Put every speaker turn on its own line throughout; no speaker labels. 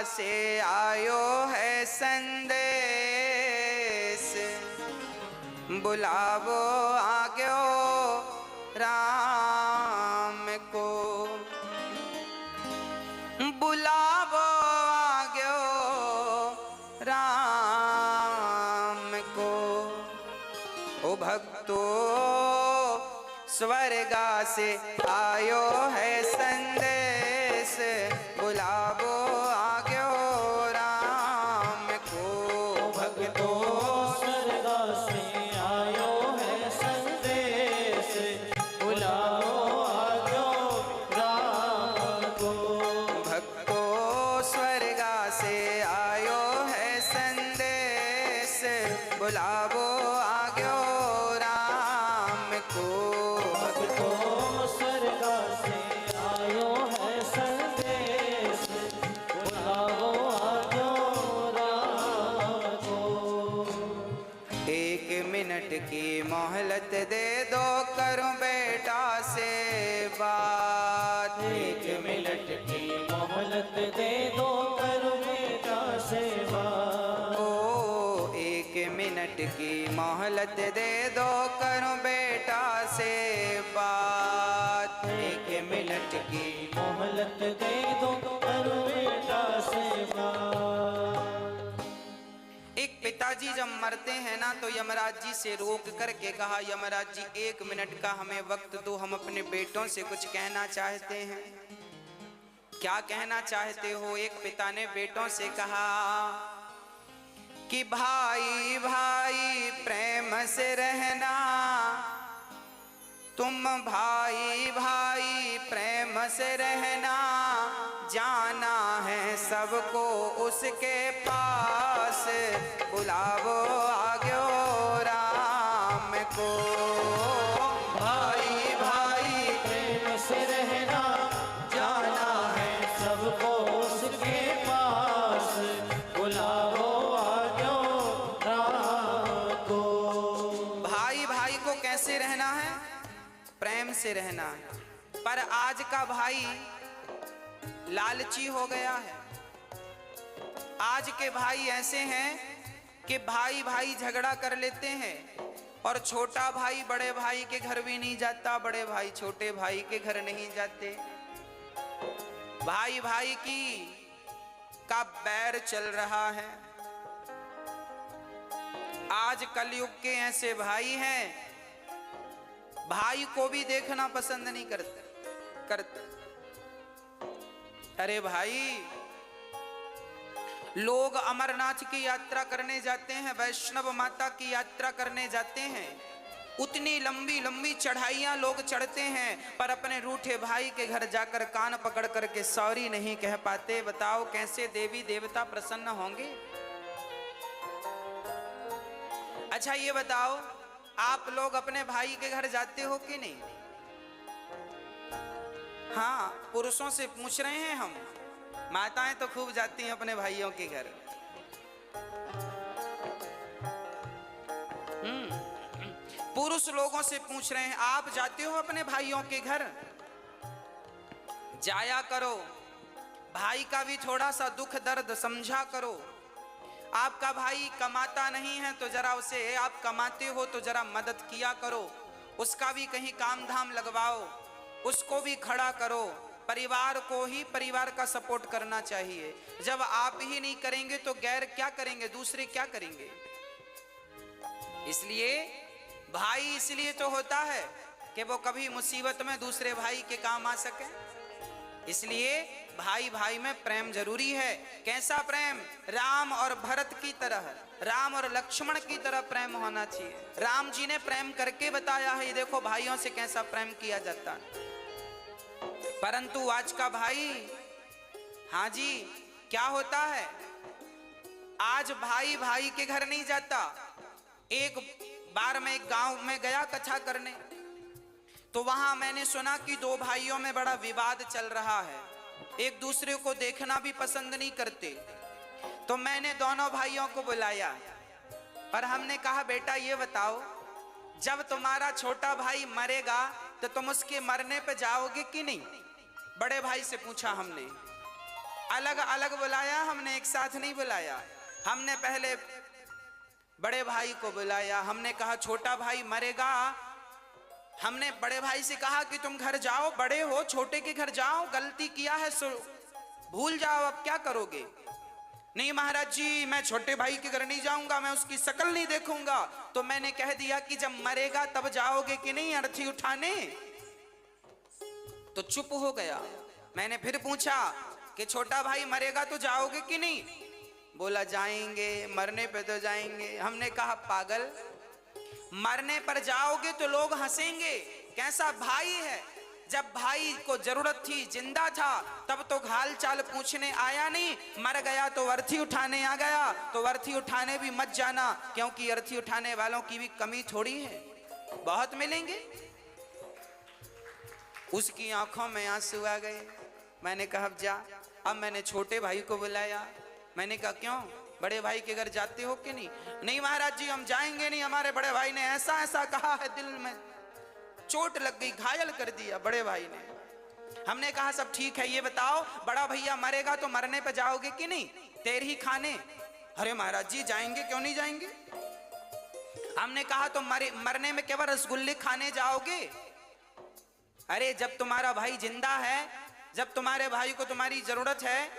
से आयो है संदेश, बुलावो आग्यो राम को, बुलावो आग्यो राम को। ओ भक्तो स्वर्गा से आयो है संदेश, बुलावो आग्यो राम को।
भक्तो स्वर्गा से आयो है संदेश, बुलाओ आग्यो राम को।
भक्तो स्वर्गा से आयो है संदेश, बुलावो आग्यो राम को।
भक्तो स्वर्गा से आयो है संदेश, बुलाओ आग्यो राम को।
1 मिनट की मोहलत दे दो, करूं बेटा से बात।
1 मिनट की मोहलत दे दो, करो बेटा से बात।
ओ 1 मिनट की मोहलत दे दो, करूं बेटा से बात।
1 मिनट की मोहलत दे दो, करो बेटा से बात।
एक पिताजी जब मरते हैं ना तो यमराज जी से रोक करके कहा, यमराज जी 1 मिनट का हमें वक्त दो, हम अपने बेटों से कुछ कहना चाहते हैं। क्या कहना चाहते हो? एक पिता ने बेटों से कहा कि भाई भाई प्रेम से रहना, तुम भाई भाई प्रेम से रहना, जाना है सबको उसके पास, बुलावो आग्यो राम को। भाई भाई
प्रेम से रहना, जाना है सबको उसके पास, बुलाओ आग्यो राम को।
भाई भाई को कैसे रहना है? प्रेम से रहना है। पर आज का भाई लालची हो गया है। आज के भाई ऐसे हैं कि भाई भाई झगड़ा कर लेते हैं और छोटा भाई बड़े भाई के घर भी नहीं जाता, बड़े भाई छोटे भाई के घर नहीं जाते। भाई भाई की का बैर चल रहा है। आज कलयुग के ऐसे भाई हैं, भाई को भी देखना पसंद नहीं करते। अरे भाई, लोग अमरनाथ की यात्रा करने जाते हैं, वैष्णव माता की यात्रा करने जाते हैं, उतनी लंबी लंबी चढ़ाइयां लोग चढ़ते हैं, पर अपने रूठे भाई के घर जाकर कान पकड़ करके सॉरी नहीं कह पाते। बताओ कैसे देवी देवता प्रसन्न होंगे? अच्छा ये बताओ, आप लोग अपने भाई के घर जाते हो कि नहीं? हाँ, पुरुषों से पूछ रहे हैं हम। माताएं तो खूब जाती हैं अपने भाइयों के घर। पुरुष लोगों से पूछ रहे हैं, आप जाते हो अपने भाइयों के घर? जाया करो, भाई का भी थोड़ा सा दुख दर्द समझा करो। आपका भाई कमाता नहीं है तो जरा उसे, आप कमाते हो तो जरा मदद किया करो, उसका भी कहीं काम धाम लगवाओ, उसको भी खड़ा करो। परिवार को ही परिवार का सपोर्ट करना चाहिए। जब आप ही नहीं करेंगे तो गैर क्या करेंगे, दूसरे क्या करेंगे? इसलिए भाई इसलिए तो होता है कि वो कभी मुसीबत में दूसरे भाई के काम आ सके। इसलिए भाई भाई में प्रेम जरूरी है। कैसा प्रेम? राम और भरत की तरह, राम और लक्ष्मण की तरह प्रेम होना चाहिए। राम जी ने प्रेम करके बताया है, ये देखो भाइयों से कैसा प्रेम किया जाता है। परंतु आज का भाई, हाँ जी, क्या होता है? आज भाई भाई के घर नहीं जाता। एक बार मैं एक गांव में गया कथा करने, तो वहां मैंने सुना कि 2 भाइयों में बड़ा विवाद चल रहा है, एक दूसरे को देखना भी पसंद नहीं करते। तो मैंने दोनों भाइयों को बुलाया और हमने कहा, बेटा ये बताओ, जब तुम्हारा छोटा भाई मरेगा तो तुम उसके मरने पे जाओगे कि नहीं? बड़े भाई से पूछा हमने। अलग अलग बुलाया, हमने एक साथ नहीं बुलाया। हमने पहले बड़े भाई को बुलाया, हमने कहा छोटा भाई मरेगा। हमने बड़े भाई से कहा कि तुम घर जाओ, बड़े हो, छोटे के घर जाओ, गलती किया है सो भूल जाओ, अब क्या करोगे। नहीं महाराज जी, मैं छोटे भाई के घर नहीं जाऊंगा, मैं उसकी शक्ल नहीं देखूंगा। तो मैंने कह दिया कि जब मरेगा तब जाओगे कि नहीं अर्थी उठाने। तो चुप हो गया। मैंने फिर पूछा कि छोटा भाई मरेगा तो जाओगे कि नहीं। बोला जाएंगे, मरने पे तो जाएंगे। हमने कहा पागल, मरने पर जाओगे तो लोग हंसेंगे, कैसा भाई है। जब भाई को जरूरत थी, जिंदा था, तब तो हाल चाल पूछने आया नहीं, मर गया तो अर्थी उठाने आ गया। तो अर्थी उठाने भी मत जाना, क्योंकि अर्थी उठाने वालों की भी कमी थोड़ी है, बहुत मिलेंगे। उसकी आंखों में आंसू आ गए। मैंने कहा अब जा। अब मैंने छोटे भाई को बुलाया। मैंने कहा क्यों, बड़े भाई के घर जाते हो कि नहीं। नहीं महाराज जी हम जाएंगे नहीं, हमारे बड़े भाई ने ऐसा ऐसा कहा है, दिल में चोट लग गई, घायल कर दिया बड़े भाई ने। हमने कहा सब ठीक है, ये बताओ बड़ा भैया मरेगा तो मरने पे जाओगे कि नहीं, तेर ही खाने। अरे महाराज जी जाएंगे, क्यों नहीं जाएंगे। हमने कहा तो मरने में केवल रसगुल्ले खाने जाओगे। अरे जब तुम्हारा भाई जिंदा है, जब तुम्हारे भाई को तुम्हारी जरूरत है,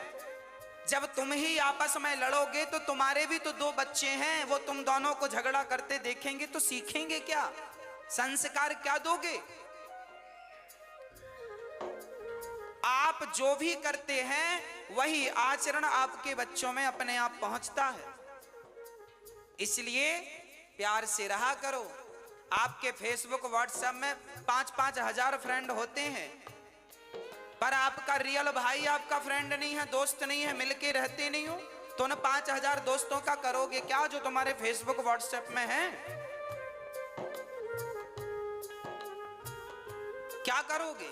जब तुम ही आपस में लड़ोगे तो तुम्हारे भी तो दो बच्चे हैं, वो तुम दोनों को झगड़ा करते देखेंगे तो सीखेंगे क्या, संस्कार क्या दोगे। आप जो भी करते हैं वही आचरण आपके बच्चों में अपने आप पहुंचता है। इसलिए प्यार से रहा करो। आपके फेसबुक व्हाट्सएप में 5-5 हजार फ्रेंड होते हैं, पर आपका रियल भाई आपका फ्रेंड नहीं है, दोस्त नहीं है, मिलके रहते नहीं हो, तो उन 5,000 दोस्तों का करोगे क्या जो तुम्हारे फेसबुक व्हाट्सएप में है। क्या करोगे।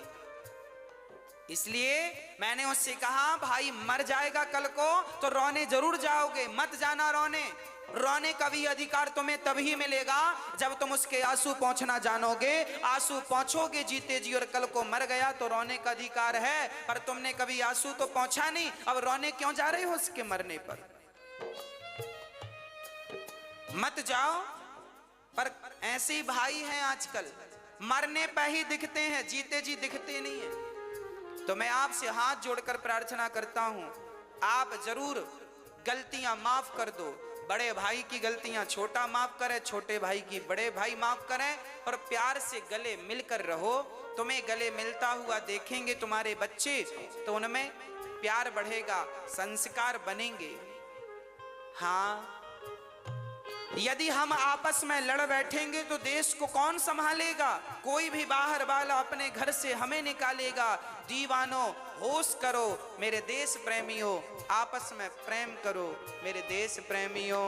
इसलिए मैंने उससे कहा भाई मर जाएगा कल को तो रोने जरूर जाओगे, मत जाना रोने। रोने का भी अधिकार तुम्हें तभी मिलेगा जब तुम उसके आंसू पहुंचना जानोगे। आंसू पहुंचोगे जीते जी, और कल को मर गया तो रोने का अधिकार है, पर तुमने कभी आंसू तो पहुंचा नहीं, अब रोने क्यों जा रहे हो उसके मरने पर। मत जाओ। पर ऐसे ही भाई हैं आजकल, मरने पर ही दिखते हैं, जीते जी दिखते नहीं है। तो मैं आपसे हाथ जोड़कर प्रार्थना करता हूं, आप जरूर गलतियां माफ कर दो। बड़े भाई की गलतियां छोटा माफ करे, छोटे भाई की बड़े भाई माफ करें, और प्यार से गले मिलकर रहो। तुम्हें गले मिलता हुआ देखेंगे तुम्हारे बच्चे तो उनमें प्यार बढ़ेगा, संस्कार बनेंगे। हाँ, यदि हम आपस में लड़ बैठेंगे तो देश को कौन संभालेगा। कोई भी बाहर वाला अपने घर से हमें निकालेगा। दीवानों होश करो मेरे देश प्रेमियों, आपस में प्रेम करो मेरे देश प्रेमियों।